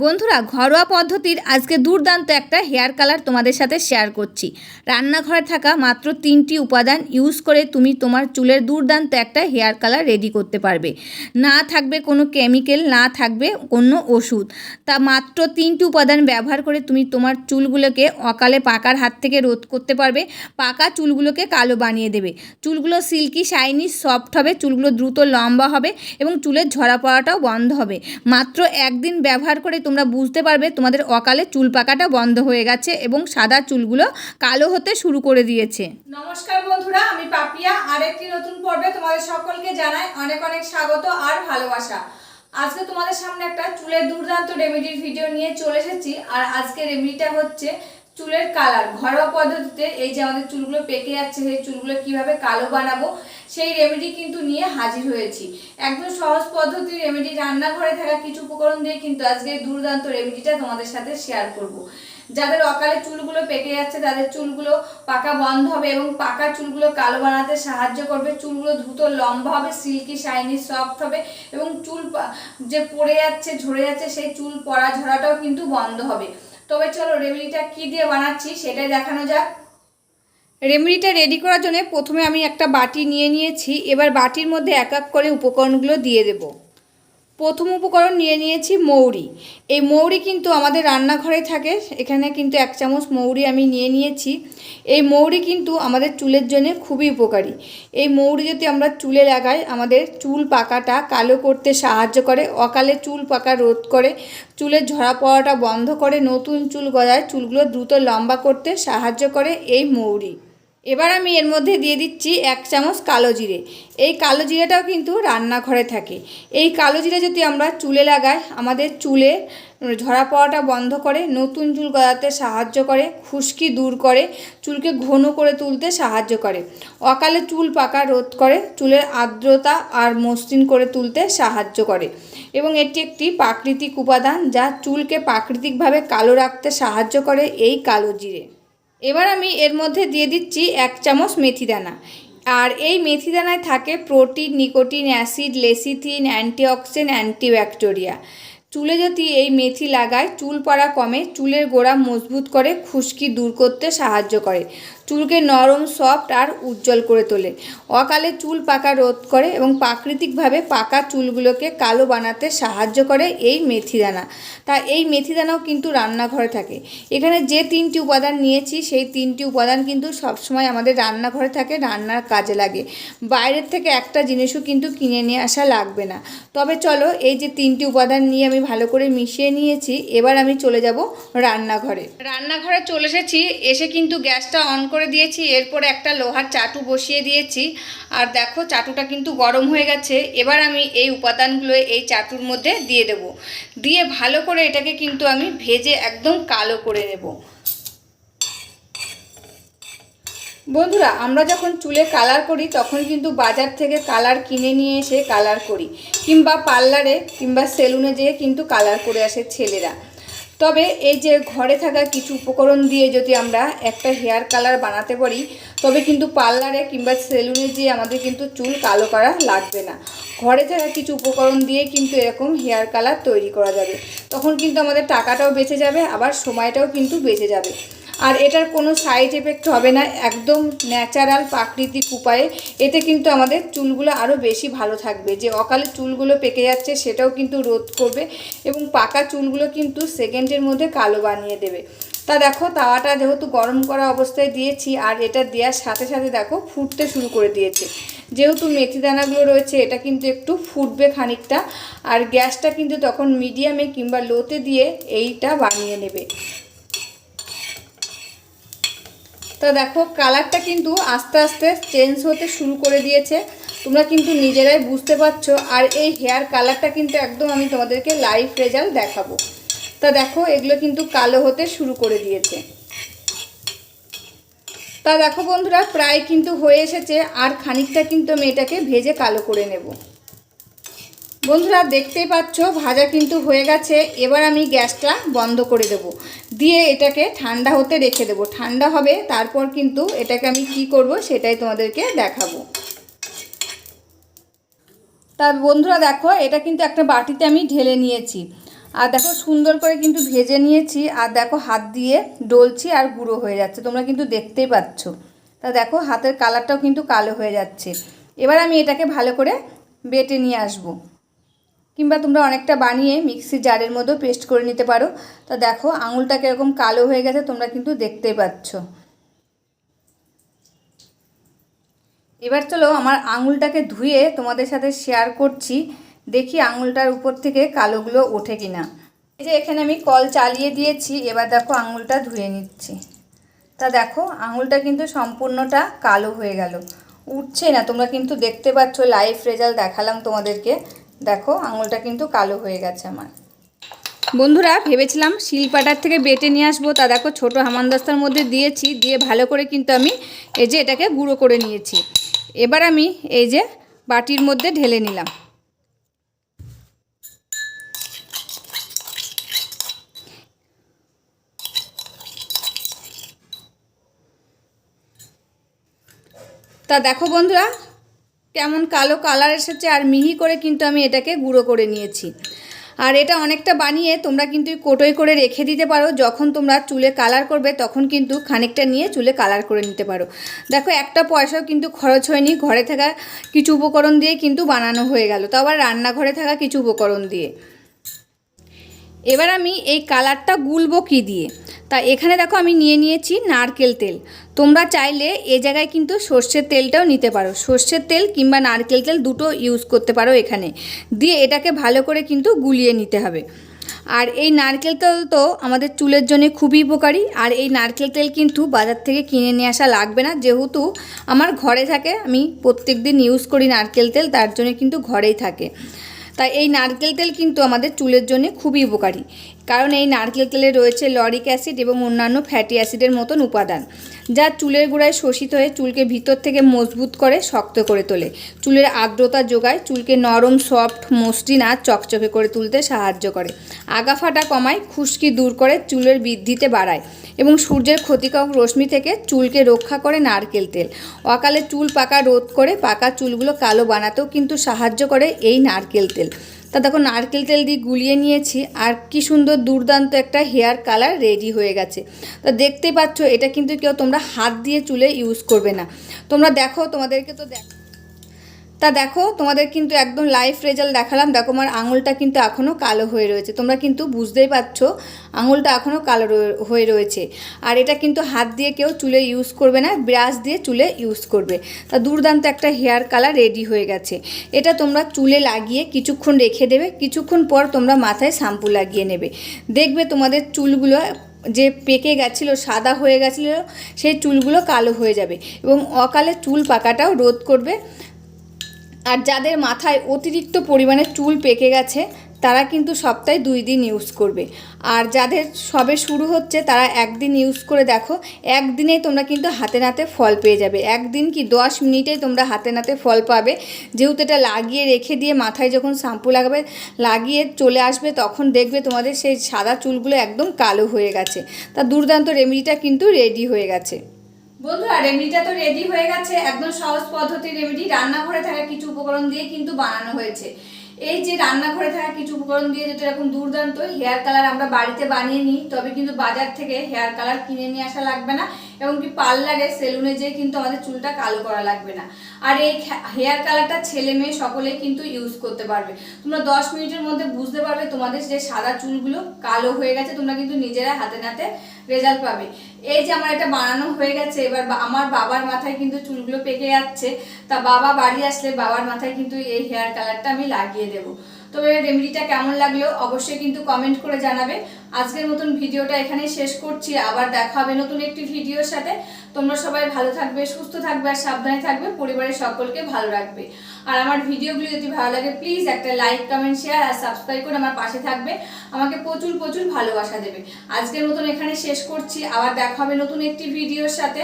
বন্ধুরা, ঘরোয়া পদ্ধতির আজকে দুর্দান্ত একটা হেয়ার কালার তোমাদের সাথে শেয়ার করছি। রান্নাঘরে থাকা মাত্র 3টি উপাদান ইউজ করে তুমি তোমার চুলের দুর্দান্ত একটা হেয়ার কালার রেডি করতে পারবে। না থাকবে কোনো কেমিক্যাল, না থাকবে কোনো ওষুধ। তা মাত্র 3টি উপাদান ব্যবহার করে তুমি তোমার চুলগুলোকে অকালে পাকার হাত থেকে রোধ করতে পারবে। পাকা চুলগুলোকে কালো বানিয়ে দেবে। চুলগুলো সিল্কি, শাইনি, সফট হবে, চুলগুলো দ্রুত লম্বা হবে এবং চুলের ঝরা পড়াটাও বন্ধ হবে। মাত্র একদিন ব্যবহার করে তোমরা বুঝতে পারবে তোমাদের অকালে চুল পাকাটা বন্ধ হয়ে গেছে এবং সাদা চুলগুলো কালো হতে শুরু করে দিয়েছে। নমস্কার বন্ধুরা, আমি পাপিয়া। আরেকটি নতুন পর্বে তোমাদের সকলকে জানাই অনেক অনেক স্বাগত আর ভালোবাসা। আজকে তোমাদের সামনে একটা চুলের দুর্দান্ত রেমেডির ভিডিও নিয়ে চলে এসেছি। আর আজকে রেমেডিটা হচ্ছে চুলের কালার। ঘরোয়া পদ্ধতিতে এই যে আমাদের চুলগুলো পেকে যাচ্ছে, সেই চুলগুলো কিভাবে কালো বানাবো সেই রেমেডি কিন্তু নিয়ে হাজির হয়েছি। একদম সহজ পদ্ধতির রেমেডি, রান্নাঘরে থাকা কিছু উপকরণ দিয়ে কিন্তু আজকে দুর্দান্ত রেমেডিটা তোমাদের সাথে শেয়ার করব। যাদের অকালে চুলগুলো পেকে যাচ্ছে তাদের চুলগুলো পাকা বন্ধ হবে এবং পাকা চুলগুলো কালো বানাতে সাহায্য করবে। চুলগুলো দ্রুত লম্বা হবে, সিল্কি, শাইনি, সফট হবে এবং চুল যে পড়ে যাচ্ছে, ঝরে যাচ্ছে, সেই চুল পড়া ঝরাটাও কিন্তু বন্ধ হবে। তবে চলো রেমেডিটা কি দিয়ে বানাচ্ছি সেটাই দেখানো যাক। রেমেডিটা রেডি করার জন্য প্রথমে আমি একটা বাটি নিয়ে নিয়েছি। এবার বাটির মধ্যে এক এক করে উপকরণগুলো দিয়ে দেব। প্রথম উপকরণ নিয়ে নিয়েছি মৌরি। এই মৌরি কিন্তু আমাদের রান্নাঘরে থাকে। এখানে কিন্তু 1 চামচ মৌরি আমি নিয়ে নিয়েছি। এই মৌরি কিন্তু আমাদের চুলের জন্য খুবই উপকারী। এই মৌরি যদি আমরা চুলে লাগাই আমাদের চুল পাকাটা কালো করতে সাহায্য করে, অকালে চুল পাকা রোধ করে, চুলের ঝরা পড়াটা বন্ধ করে, নতুন চুল গজায়, চুলগুলো দ্রুত লম্বা করতে সাহায্য করে এই মৌরি। এবার আমি এর মধ্যে দিয়ে দিচ্ছি 1 চামচ কালো জিরে। এই কালো জিরেটাও কিন্তু রান্নাঘরে থাকে। এই কালো জিরে যদি আমরা চুলে লাগাই আমাদের চুলে ঝরা পড়াটা বন্ধ করে, নতুন চুল গজাতে সাহায্য করে, খুশকি দূর করে, চুলকে ঘন করে তুলতে সাহায্য করে, অকালে চুল পাকা রোধ করে, চুলের আর্দ্রতা আর মসৃণ করে তুলতে সাহায্য করে এবং এটি একটি প্রাকৃতিক উপাদান যা চুলকে প্রাকৃতিকভাবে কালো রাখতে সাহায্য করে এই কালো জিরে। এবার আমি এর মধ্যে দিয়ে দিচ্ছি 1 চামচ মেথিদানা। আর এই মেথিদানায় থাকে protein, nicotine, acid, lecithin, antioxidant, অ্যান্টিব্যাকটেরিয়া। চুলে যদি এই মেথি লাগায় চুল পড়া কমে, চুলের গোড়া মজবুত করে, খুশকি দূর করতে সাহায্য করে, চুলকে নরম, সফট আর উজ্জ্বল করে তোলে, অকালে চুল পাকা রোধ করে এবং প্রাকৃতিকভাবে পাকা চুলগুলোকে কালো বানাতে সাহায্য করে এই মেথিদানা। তা এই মেথিদানাও কিন্তু রান্নাঘরে থাকে। এখানে যে 3টি উপাদান নিয়েছি সেই 3টি উপাদান কিন্তু সবসময় আমাদের রান্নাঘরে থাকে, রান্নার কাজে লাগে। বাইরের থেকে একটা জিনিসও কিন্তু কিনে নিয়ে আসা লাগবে না। তবে চলো এই যে 3টি উপাদান নিয়ে আমি ভালো করে মিশিয়ে নিয়েছি। এবার আমি চলে যাব রান্নাঘরে। রান্নাঘরে চলে এসেছি, এসে কিন্তু গ্যাসটা অন করে দিয়েছি। এরপর একটা লোহার চাটু বসিয়ে দিয়েছি। আর দেখো চাটুটা কিন্তু গরম হয়ে গেছে। এবার আমি এই উপাদানগুলো এই চাটুর মধ্যে দিয়ে দেব। দিয়ে ভালো করে এটাকে কিন্তু আমি ভেজে একদম কালো করে নেব। বন্ধুরা, আমরা যখন চুলে কালার করি তখন কিন্তু বাজার থেকে কালার কিনে নিয়ে এসে কালার করি, কিংবা পার্লারে কিংবা সেলুনে যেয়ে কিন্তু কালার করে আসে ছেলেরা। তবে এই যে ঘরে থাকা কিছু উপকরণ দিয়ে যদি আমরা একটা হেয়ার কালার বানাতে পারি তবে কিন্তু পার্লারে কিংবা সেলুনে যেয়ে আমাদের কিন্তু চুল কালো করা লাগবে না। ঘরে থাকা কিছু উপকরণ দিয়ে কিন্তু এরকম হেয়ার কালার তৈরি করা যাবে। তখন কিন্তু আমাদের টাকাটাও বেঁচে যাবে, আবার সময়টাও কিন্তু বেঁচে যাবে। আর এটার কোনো সাইড এফেক্ট হবে না, একদম ন্যাচারাল প্রাকৃতিক উপায়ে। এতে কিন্তু আমাদের চুলগুলো আরও বেশি ভালো থাকবে। যে অকালে চুলগুলো পেকে যাচ্ছে সেটাও কিন্তু রোধ করবে এবং পাকা চুলগুলো কিন্তু সেকেন্ডের মধ্যে কালো বানিয়ে দেবে। তা দেখো তাওয়াটা যেহেতু গরম করা অবস্থায় দিয়েছি আর এটা দেওয়ার সাথে সাথে দেখো ফুটতে শুরু করে দিয়েছে। যেহেতু মেথি দানাগুলো রয়েছে এটা কিন্তু একটু ফুটবে খানিকটা। আর গ্যাসটা কিন্তু তখন মিডিয়ামে কিংবা লোতে দিয়ে এইটা বানিয়ে নেবে। তো দেখো কালারটা কিন্তু আস্তে আস্তে চেঞ্জ হতে শুরু করে দিয়েছে, তোমরা কিন্তু নিজেরাই বুঝতে পারছো। আর এই হেয়ার কালারটা কিন্তু একদম আমি তোমাদেরকে লাইভ রেজাল্ট দেখাবো। তা দেখো এগুলো কিন্তু কালো হতে শুরু করে দিয়েছে। তা দেখো বন্ধুরা প্রায় কিন্তু হয়ে এসেছে, আর খানিকটা কিন্তু আমি এটাকে ভেজে কালো করে নেব। বন্ধুরা দেখতেই পাচ্ছ ভাজা কিন্তু হয়ে গেছে। এবার আমি গ্যাসটা বন্ধ করে দেব, দিয়ে এটাকে ঠান্ডা হতে রেখে দেব। ঠান্ডা হবে তারপর কিন্তু এটাকে আমি কি করব সেটাই তোমাদেরকে দেখাবো। তা বন্ধুরা দেখো এটা কিন্তু একটা বাটিতে আমি ঢেলে নিয়েছি। আর দেখো সুন্দর করে কিন্তু ভেজে নিয়েছি, আর দেখো হাত দিয়ে ডলছি আর গুঁড়ো হয়ে যাচ্ছে, তোমরা কিন্তু দেখতেই পাচ্ছ। তা দেখো হাতের কালারটাও কিন্তু কালো হয়ে যাচ্ছে। এবার আমি এটাকে ভালো করে বেটে নিয়ে আসবো, কিংবা তোমরা অনেকটা বানিয়ে মিক্সি জারের মধ্যেও পেস্ট করে নিতে পারো। তা দেখো আঙুলটা কীরকম কালো হয়ে গেছে, তোমরা কিন্তু দেখতেই পাচ্ছ। এবার চলো আমার আঙুলটাকে ধুয়ে তোমাদের সাথে শেয়ার করছি, দেখি আঙুলটার উপর থেকে কালোগুলো ওঠে কিনা। এই যে এখানে আমি কল চালিয়ে দিয়েছি, এবার দেখো আঙুলটা ধুয়ে নিচ্ছি। তা দেখো আঙুলটা কিন্তু সম্পূর্ণটা কালো হয়ে গেল, উঠছে না। তোমরা কিন্তু দেখতে পাচ্ছ, লাইভ রেজাল্ট দেখালাম তোমাদেরকে। দেখো আঙুলটা কিন্তু কালো হয়ে গেছে আমার। বন্ধুরা ভেবেছিলাম শিলপাটার থেকে বেটে নিয়ে আসবো, তা দেখো ছোটো হামানদিস্তার মধ্যে দিয়েছি, দিয়ে ভালো করে কিন্তু আমি এই যে এটাকে গুঁড়ো করে নিয়েছি। এবার আমি এই যে বাটির মধ্যে ঢেলে নিলাম। তা দেখো বন্ধুরা কেমন কালো কালার এসেছে, আর মিহি করে কিন্তু আমি এটাকে গুঁড়ো করে নিয়েছি। আর এটা অনেকটা বানিয়ে তোমরা কিন্তু কোটোয় করে রেখে দিতে পারো, যখন তোমরা চুলে কালার করবে তখন কিন্তু খানিকটা নিয়ে চুলে কালার করে নিতে পারো। দেখো একটা পয়সাও কিন্তু খরচ হয়নি, ঘরে থাকা কিছু উপকরণ দিয়ে কিন্তু বানানো হয়ে গেল, তাও আবার রান্নাঘরে থাকা কিছু উপকরণ দিয়ে। এবার আমি এই কালারটা গুলবো কী দিয়ে, তা এখানে দেখো আমি নিয়ে নিয়েছি নারকেল তেল। তোমরা চাইলে এ জায়গায় কিন্তু সর্ষের তেলটাও নিতে পারো, সর্ষের তেল কিংবা নারকেল তেল দুটো ইউজ করতে পারো এখানে। দিয়ে এটাকে ভালো করে কিন্তু গুলিয়ে নিতে হবে। আর এই নারকেল তেল তো আমাদের চুলের জন্য খুবই উপকারী, আর এই নারকেল তেল কিন্তু বাজার থেকে কিনে নিয়ে আসা লাগবে না, যেহেতু আমার ঘরে থাকে, আমি প্রত্যেক দিন ইউজ করি নারকেল তেল, তার জন্য কিন্তু ঘরেই থাকে। তাই এই নারকেল তেল কিন্তু আমাদের চুলের জন্য খুবই উপকারী, কারণ এই নারকেল তেলে রয়েছে লরিক অ্যাসিড এবং অন্যান্য ফ্যাটি অ্যাসিডের মতন উপাদান, যা চুলের গোড়ায় শোষিত হয়ে চুলকে ভিতর থেকে মজবুত করে, শক্ত করে তোলে, চুলের আর্দ্রতা যোগায়, চুলকে নরম, সফট, মসৃণ আর চকচকে করে তুলতে সাহায্য করে, আগা ফাটা কমায়, খুশকি দূর করে, চুলের বৃদ্ধিতে বাড়ায় এবং সূর্যের ক্ষতিকারক রশ্মি থেকে চুলকে রক্ষা করে নারকেল তেল। অকালে চুল পাকা রোধ করে, পাকা চুলগুলো কালো বানাতেও কিন্তু সাহায্য করে এই নারকেল তেল। তা দেখো নারকেল তেল দিয়ে গুলিয়ে নিয়েছি, আর কি সুন্দর দুর্দান্ত একটা হেয়ার কালার রেডি হয়ে গেছে। তা দেখতেই পাচ্ছ, এটা কিন্তু কেউ তোমরা হাত দিয়ে চুলে ইউজ করবে না। তোমরা দেখো, তোমাদেরকে তো তা দেখো তোমাদের কিন্তু একদম লাইভ রেজাল্ট দেখালাম। দেখো আমার আঙুলটা কিন্তু এখনও কালো হয়ে রয়েছে, তোমরা কিন্তু বুঝতেই পারছো আঙুলটা এখনও কালো হয়ে রয়েছে। আর এটা কিন্তু হাত দিয়ে কেউ চুলে ইউজ করবে না, ব্রাশ দিয়ে চুলে ইউজ করবে। তা দুর্দান্ত একটা হেয়ার কালার রেডি হয়ে গেছে। এটা তোমরা চুলে লাগিয়ে কিছুক্ষণ রেখে দেবে, কিছুক্ষণ পর তোমরা মাথায় শ্যাম্পু লাগিয়ে নেবে, দেখবে তোমাদের চুলগুলো যে পেকে গেছিলো, সাদা হয়ে গেছিলো, সেই চুলগুলো কালো হয়ে যাবে এবং অকালে চুল পাকাটাও রোধ করবে। আর যাদের মাথায় অতিরিক্ত পরিমাণে চুল পেকে গেছে তারা কিন্তু সপ্তাহে 2 দিন ইউজ করবে, আর যাদের সবে শুরু হচ্ছে তারা একদিন ইউজ করে দেখো, একদিনেই তোমরা কিন্তু হাতে নাতে ফল পেয়ে যাবে। একদিন কি 10 মিনিটেই তোমরা হাতে নাতে ফল পাবে, যেহেতু এটা লাগিয়ে রেখে দিয়ে মাথায় যখন শ্যাম্পু লাগাবে, লাগিয়ে চলে আসবে, তখন দেখবে তোমাদের সেই সাদা চুলগুলো একদম কালো হয়ে গেছে। তা দুর্দান্ত রেমেডিটা কিন্তু রেডি হয়ে গেছে। বন্ধুরা রেমেডিটা তো রেডি হয়ে গেছে, একদম সহজ পদ্ধতির রেমেডি, রান্নাঘরে থাকা কিছু উপকরণ দিয়ে কিন্তু বানানো হয়েছে। এই যে রান্নাঘরে থাকা কিছু উপকরণ দিয়ে যেটা এরকম দুর্দান্ত হেয়ার কালার আমরা বাড়িতে বানিয়ে নিই, তবে কিন্তু বাজার থেকে হেয়ার কালার কিনে নিয়ে আসা লাগবে না, এবং কি পার্লারে সেলুনে যেয়ে কিন্তু আমাদের চুলটা কালো করা লাগবে না। আর এই হেয়ার কালারটা ছেলে মেয়ে সকলেই কিন্তু ইউজ করতে পারবে। তোমরা 10 মিনিটের মধ্যে বুঝতে পারবে তোমাদের যে সাদা চুলগুলো কালো হয়ে গেছে, তোমরা কিন্তু নিজেরা হাতে নাতে রেজাল্ট পাবে। এই যে আমার এটা বানানো হয়ে গেছে, এবার আমার বাবার মাথায় কিন্তু চুলগুলো পেকে যাচ্ছে, তা বাবা বাড়ি আসলে বাবার মাথায় কিন্তু এই হেয়ার কালারটা আমি লাগিয়ে দেবো। তবে রেমেডিটা কেমন লাগলো অবশ্যই কিন্তু কমেন্ট করে জানাবে। আজকের মতন ভিডিওটা এখানেই শেষ করছি, আবার দেখা হবে নতুন একটি ভিডিওর সাথে। তোমরা সবাই ভালো থাকবে, সুস্থ থাকবে আর সাবধানে থাকবে, পরিবারের সকলকে ভালো রাখবে। আর আমার ভিডিওগুলি যদি ভালো লাগে প্লিজ একটা লাইক, কমেন্ট, শেয়ার আর সাবস্ক্রাইব করে আমার পাশে থাকবে, আমাকে প্রচুর প্রচুর ভালোবাসা দেবে। আজকের মতন এখানে শেষ করছি, আবার দেখা হবে নতুন একটি ভিডিওর সাথে।